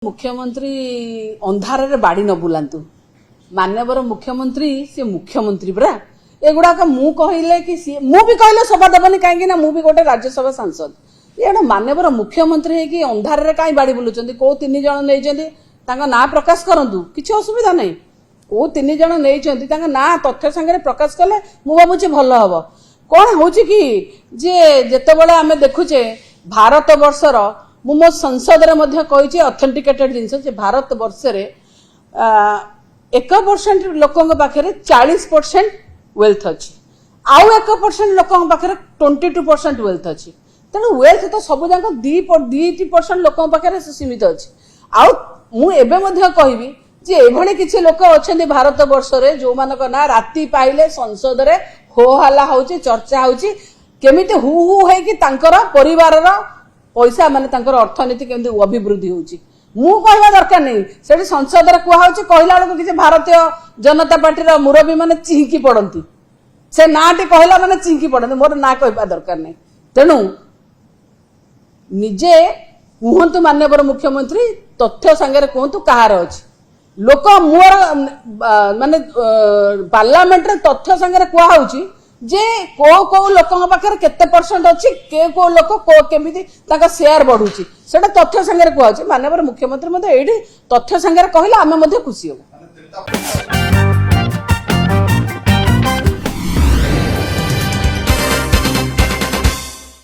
मुख्यमंत्री अंधार रे बाड़ी न बुलांतु मान्यवर मुख्यमंत्री से मुख्यमंत्री परा एगुड़ाक मु कहले कि मु भी कहले सभा देवनी कहीं मु भी गोटे राज्यसभा सांसद ये मान्यवर मुख्यमंत्री है कि अंधार रे कहीं बाड़ी बुलुचंदी को तीन जण नैचंदी तांका ना प्रकाश करंतु किछि असुविधा नहीं को तीन जण नैचंदी तांका ना तथ्य संगे प्रकाश कले मु भाबुछि भल हबो कोन होछि कि जे जेतेबेले आमे देखुचे भारत वर्षर मु मो संसद रे मध्य कहिछि ऑथेंटिकेटेड जिंस जे भारत वर्ष रे 1% लोकंग पाखरे 40% वेल्थ अछि आउ 1% लोकंग पाखरे 22% वेल्थ अछि तेणु वेल्थ तो सब जाक 2% लोकंग पाखरे सीमित अछि आउ मु एबे मध्य कहबी जे एभଳି किछि लोक अछन्ती भारत वर्ष रे जो मानक ना राती पाइले संसद रे हो हल्ला होछि चर्चा होछि केमिते हु हु हे कि तांकर परिवार रो पैसा माने तांकर अर्थनीति केमती अभिवृद्धि होछि मु कहवा दरकार नहीं सेठी संसद रे कुहा होछि कहला लोक कि भारतीय जनता पार्टी रो मुरबी माने चिंकी पड़ंती से नाटी कहला माने चिंकी पड़ंती मोर ना कहवा दरकार नहीं तेनु निजे कुहंतु मान्यवर मुख्यमंत्री तथ्य संगे कहंतु कहार अछि लोक मोर माने पार्लियामेंट रे तथ्य संगे कुहा होछि जे को लोक पाखे केते परसेंट अच्छी को लोक को केमिति ताका शेयर बढ़ुची सेटा तथ्य संगे कुहा होछि मान्यवर मुख्यमंत्री मते एडी तथ्य संगे कहले आमे मते खुशी हो।